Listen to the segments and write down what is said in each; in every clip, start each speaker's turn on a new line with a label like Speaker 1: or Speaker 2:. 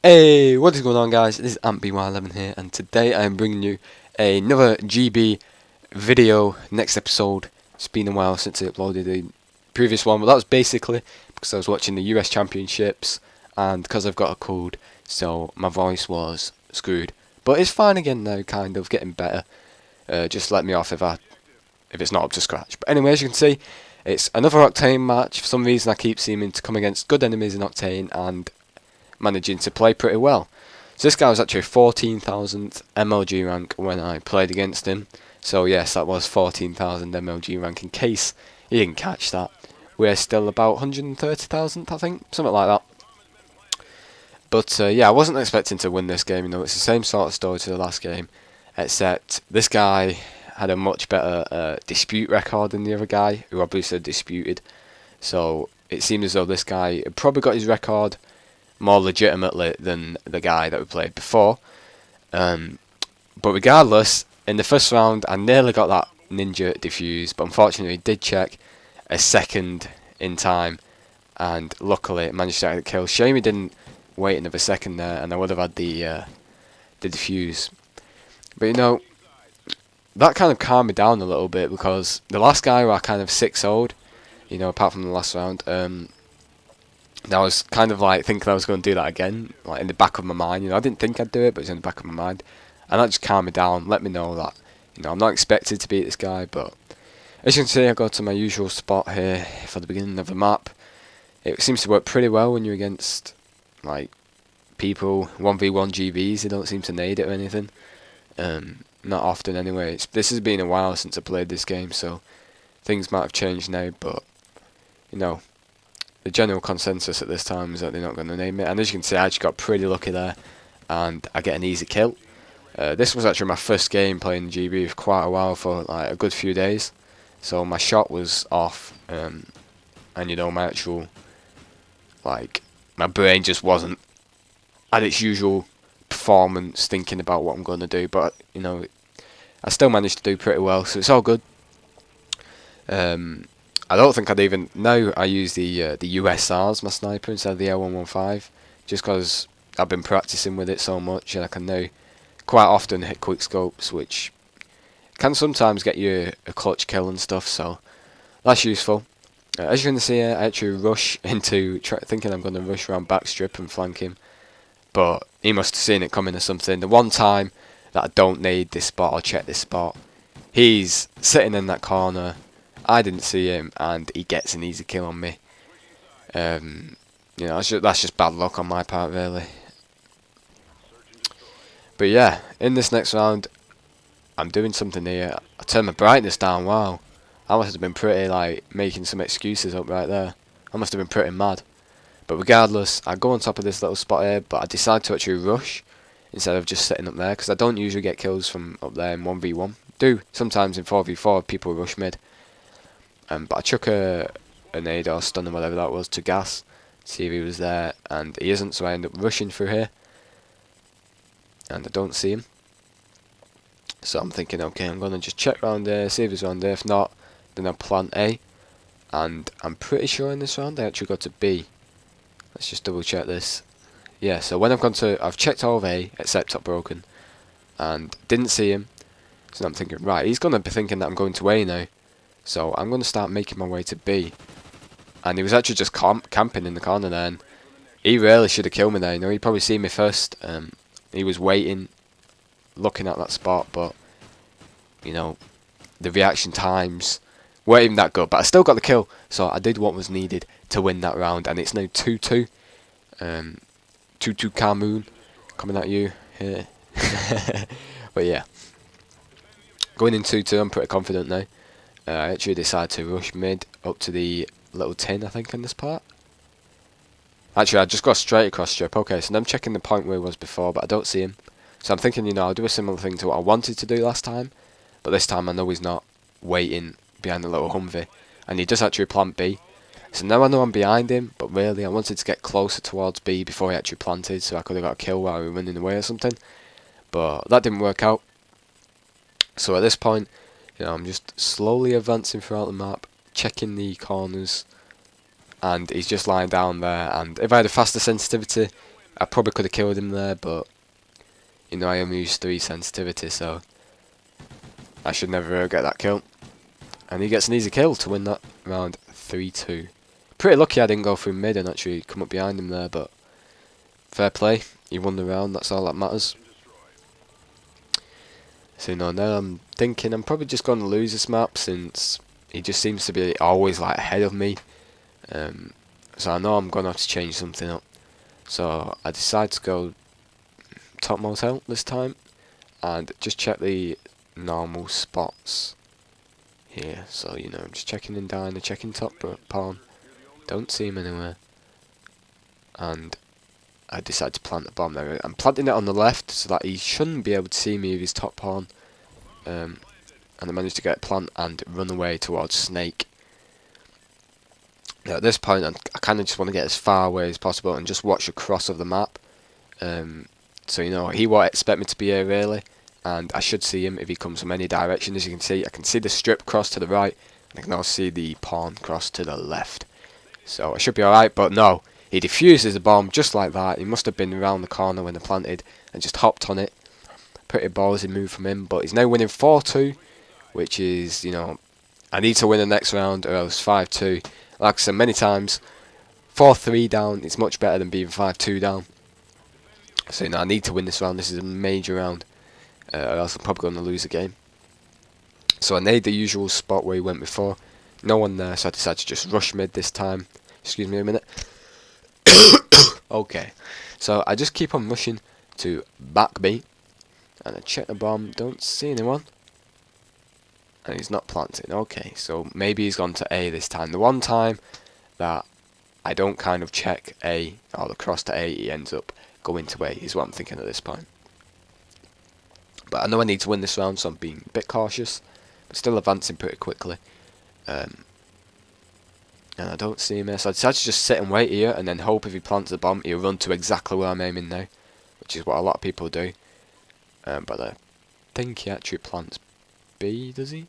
Speaker 1: Hey, what is going on, guys? This is AntBY11 here, and today I am bringing you another GB video, next episode. It's been a while since I uploaded the previous one, but that was basically because I was watching the US Championships, and because I've got a cold, so my voice was screwed. But it's fine again now, kind of, getting better. Just let me off if it's not up to scratch. But anyway, as you can see, it's another Octane match. For some reason I keep seeming to come against good enemies in Octane, and managing to play pretty well. So this guy was actually 14,000 MLG rank when I played against him. So yes, that was 14,000 MLG rank, in case you didn't catch that. We're still about 130,000, I think, something like that. But yeah, I wasn't expecting to win this game. You know, it's the same sort of story to the last game, except this guy had a much better dispute record than the other guy, who obviously disputed. So it seemed as though this guy had probably got his record more legitimately than the guy that we played before. But regardless, in the first round I nearly got that ninja defuse, but unfortunately did check a second in time, and luckily managed to get the kill. Shame he didn't wait another second there, and I would have had the defuse. But you know, that kind of calmed me down a little bit, because the last guy were kind of 6-0'd, you know, apart from the last round. I was kind of like thinking I was going to do that again, like in the back of my mind. You know, I didn't think I'd do it, but it was in the back of my mind, and that just calmed me down, let me know that, you know, I'm not expected to beat this guy. But as you can see, I go to my usual spot here for the beginning of the map. It seems to work pretty well when you're against like people 1v1 GVs. They don't seem to need it or anything. Not often anyway. This has been a while since I played this game, so things might have changed now, but you know, the general consensus at this time is that they're not going to name it. And as you can see, I actually got pretty lucky there, and I get an easy kill. This was actually my first game playing GB for quite a while, for like a good few days. So my shot was off, and you know, my actual, like, my brain just wasn't at its usual performance, thinking about what I'm going to do. But you know, I still managed to do pretty well, so it's all good. I don't think I'd even... Now I use the USR as my sniper instead of the L115, just because I've been practicing with it so much, and I can now quite often hit quick scopes, which can sometimes get you a clutch kill and stuff, so that's useful. As you can see here, I actually rush into... thinking I'm going to rush around backstrip and flank him, but he must have seen it coming or something. The one time that I don't need this spot or check this spot, he's sitting in that corner, I didn't see him, and he gets an easy kill on me. You know, that's just bad luck on my part, really. But yeah, in this next round, I'm doing something here. I turned my brightness down. Wow, I must have been pretty, like, making some excuses up right there. I must have been pretty mad. But regardless, I go on top of this little spot here, but I decide to actually rush instead of just sitting up there, because I don't usually get kills from up there in 1v1. Do sometimes in 4v4 people rush mid. But I chuck a nade or stun or whatever that was to gas, see if he was there, and he isn't, so I end up rushing through here, and I don't see him. So I'm thinking, okay, I'm going to just check round there, see if he's around there. If not, then I'll plant A, and I'm pretty sure in this round I actually got to B. Let's just double check this. Yeah, so when I've checked all of A except top broken, and didn't see him. So I'm thinking, right, he's going to be thinking that I'm going to A now. So I'm going to start making my way to B. And he was actually just camping in the corner there. And he really should have killed me there. You know, he'd probably seen me first. He was waiting, looking at that spot. But, you know, the reaction times weren't even that good. But I still got the kill. So I did what was needed to win that round. And it's now 2-2. 2-2 Carmoon coming at you here. But yeah. Going in 2-2, I'm pretty confident now. I actually decided to rush mid up to the little tin, I think, in this part. Actually, I just got straight across strip. Okay, so I'm checking the point where he was before, but I don't see him. So I'm thinking, you know, I'll do a similar thing to what I wanted to do last time. But this time I know he's not waiting behind the little Humvee. And he does actually plant B. So now I know I'm behind him, but really I wanted to get closer towards B before he actually planted, so I could have got a kill while we were running away or something. But that didn't work out. So at this point, you know, I'm just slowly advancing throughout the map, checking the corners, and he's just lying down there. And if I had a faster sensitivity, I probably could have killed him there, but you know I only used 3 sensitivity, so I should never get that kill. And he gets an easy kill to win that round 3-2. Pretty lucky I didn't go through mid and actually come up behind him there, but fair play. He won the round, that's all that matters. So now I'm thinking I'm probably just going to lose this map since he just seems to be always like ahead of me. So I know I'm going to have to change something up. So I decide to go top motel this time and just check the normal spots here. So you know, I'm just checking in diner, checking top pawn. Don't see him anywhere. And I decide to plant the bomb there. I'm planting it on the left so that he shouldn't be able to see me with his top pawn. And I managed to get a plant and run away towards Snake. Now at this point, I kind of just want to get as far away as possible and just watch across of the map. So you know, he won't expect me to be here really, and I should see him if he comes from any direction. As you can see, I can see the strip cross to the right, and I can also see the pawn cross to the left. So I should be alright, but no. He defuses the bomb just like that. He must have been around the corner when they planted and just hopped on it. Pretty ballsy move from him, but he's now winning 4-2, which is, you know, I need to win the next round or else 5-2. Like I said many times, 4-3 down is much better than being 5-2 down. So, you know, I need to win this round. This is a major round, or else I'm probably going to lose the game. So I made the usual spot where he went before. No one there, so I decided to just rush mid this time. Excuse me a minute. Okay, so I just keep on rushing to back B, and I check the bomb, don't see anyone, and he's not planting. Okay, so maybe he's gone to A this time. The one time that I don't kind of check A, or the cross to A, he ends up going to A, is what I'm thinking at this point. But I know I need to win this round, so I'm being a bit cautious, but still advancing pretty quickly. And I don't see him here, so I decided to just sit and wait here and then hope if he plants the bomb he'll run to exactly where I'm aiming now, which is what a lot of people do. But I think he actually plants B, does he?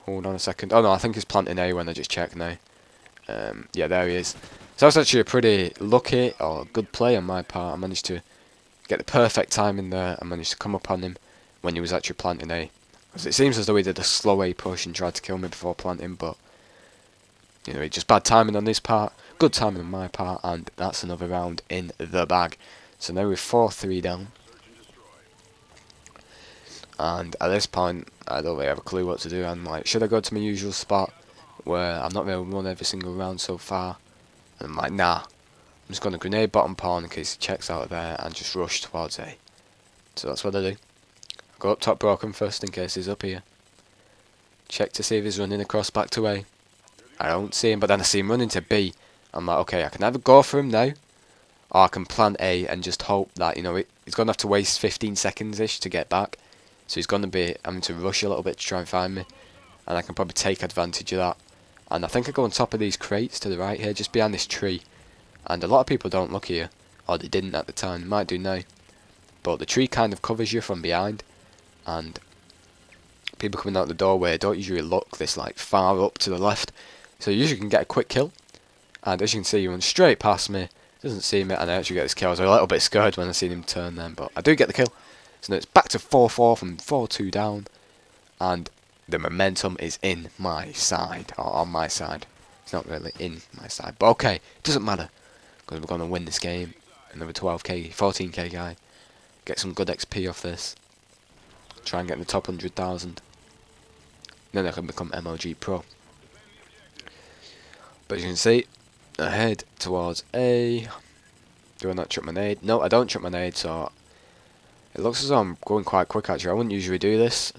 Speaker 1: Hold on a second. Oh no, I think he's planting A when I just checked now. Yeah, there he is. So that's actually a pretty lucky or good play on my part. I managed to get the perfect timing there. I managed to come up on him when he was actually planting A. Because it seems as though he did a slow A push and tried to kill me before planting, but you know, just bad timing on this part, good timing on my part, and that's another round in the bag. So now we're 4-3 down. And at this point, I don't really have a clue what to do. I'm like, should I go to my usual spot where I'm not really run every single round so far? And I'm like, nah. I'm just going to grenade bottom pawn in case he checks out of there and just rush towards A. So that's what I do. Go up top broken first in case he's up here. Check to see if he's running across back to A. I don't see him, but then I see him running to B. I'm like, okay, I can either go for him now, or I can plant A and just hope that, you know, he's going to have to waste 15 seconds-ish to get back. So he's going to be having to rush a little bit to try and find me. And I can probably take advantage of that. And I think I go on top of these crates to the right here, just behind this tree. And a lot of people don't look here, or they didn't at the time, might do now. But the tree kind of covers you from behind, and people coming out the doorway don't usually look this like far up to the left. So you usually can get a quick kill, and as you can see, he runs straight past me, doesn't see me, and I actually get this kill. I was a little bit scared when I seen him turn then, but I do get the kill. So now it's back to 4-4 from 4-2 down, and the momentum is in my side, or on my side. It's not really in my side, but okay, it doesn't matter, because we're going to win this game. Another 12k, 14k guy, get some good XP off this, try and get in the top 100,000, then I can become MLG Pro. But as you can see, I head towards A. Do I not chuck my nade? No, I don't chuck my nade, so it looks as though I'm going quite quick actually. I wouldn't usually do this,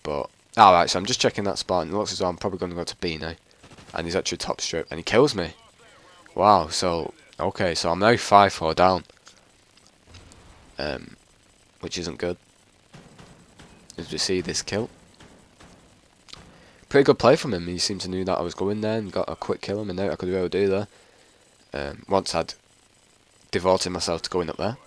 Speaker 1: but alright, so I'm just checking that spot, and it looks as though I'm probably going to go to B now. And he's actually top strip, and he kills me. Wow, so, okay, so I'm now 5-4 down. Which isn't good. As we see this kill. Pretty good play from him. He seemed to knew that I was going there and got a quick kill him, and now I could really do there. Once I'd devoted myself to going up there.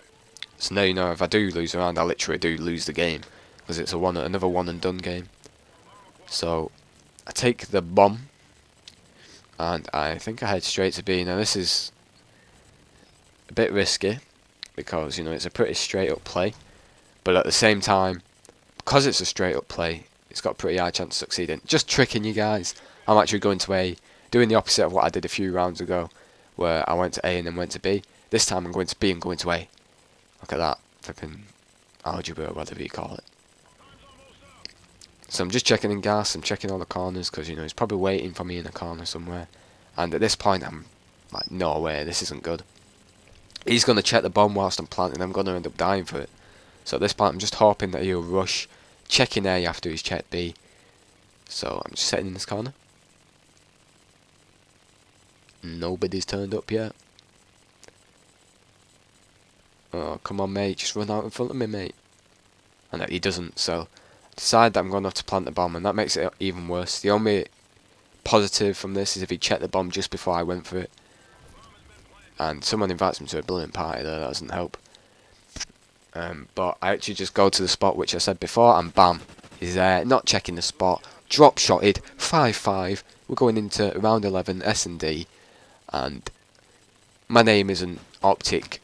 Speaker 1: So now you know if I do lose a round, I literally do lose the game, because it's another one and done game. So I take the bomb, and I think I head straight to B. Now this is a bit risky because, you know, it's a pretty straight up play. But at the same time, because it's a straight up play, it's got a pretty high chance of succeeding. Just tricking you guys. I'm actually going to A, doing the opposite of what I did a few rounds ago, where I went to A and then went to B. This time I'm going to B and going to A. Look at that, flipping algebra, whatever you call it. So I'm just checking in gas, I'm checking all the corners, because, you know, he's probably waiting for me in a corner somewhere. And at this point, I'm like, no way, this isn't good. He's going to check the bomb whilst I'm planting, I'm going to end up dying for it. So at this point, I'm just hoping that he'll rush, checking A after he's checked B. So I'm just sitting in this corner. Nobody's turned up yet. Oh, come on, mate, just run out in front of me, mate. And he doesn't, so I decide that I'm going to have to plant the bomb, and that makes it even worse. The only positive from this is if he checked the bomb just before I went for it. And someone invites me to a brilliant party there, that doesn't help. But I actually just go to the spot which I said before, and bam, he's there, not checking the spot, drop shotted, 5-5, we're going into round 11, S&D, and my name isn't Optic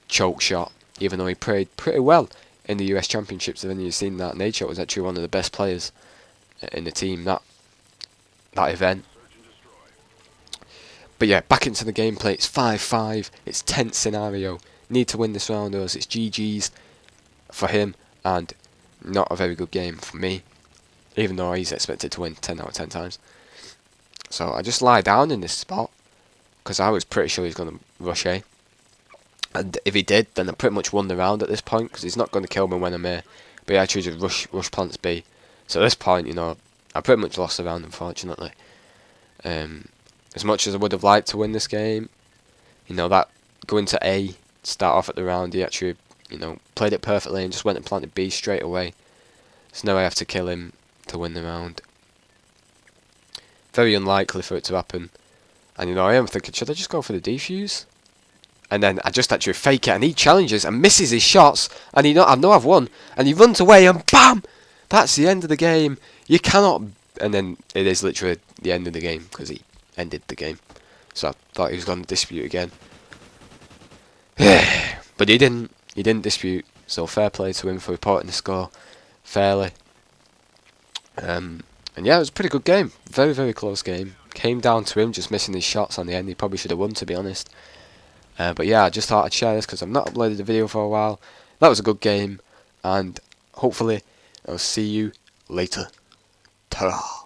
Speaker 1: Choke Shot, even though he played pretty well in the US Championships. If any of you seen that, Nature was actually one of the best players in the team that event. But yeah, back into the gameplay, it's 5-5, it's tense scenario. Need to win this round or else it's GG's for him, and not a very good game for me, even though he's expected to win 10 out of 10 times. So I just lie down in this spot, because I was pretty sure he's going to rush A. And if he did, then I pretty much won the round at this point, because he's not going to kill me when I'm A. But he actually just rush plants B. So at this point, you know, I pretty much lost the round, unfortunately. As much as I would have liked to win this game, you know, that going to A, start off at the round, he actually, you know, played it perfectly and just went and planted B straight away. So now I have to kill him to win the round. Very unlikely for it to happen. And, you know, I am thinking, should I just go for the defuse? And then I just actually fake it, and he challenges and misses his shots, and I know I've won, and he runs away, and BAM! That's the end of the game. You cannot... And then it is literally the end of the game, because he ended the game. So I thought he was going to dispute again. But he didn't dispute, so fair play to him for reporting the score fairly. And yeah, it was a pretty good game. Very, very close game. Came down to him just missing his shots on the end. He probably should have won, to be honest. But yeah, I just thought I'd share this because I've not uploaded a video for a while. That was a good game, and hopefully I'll see you later. Ta-ra!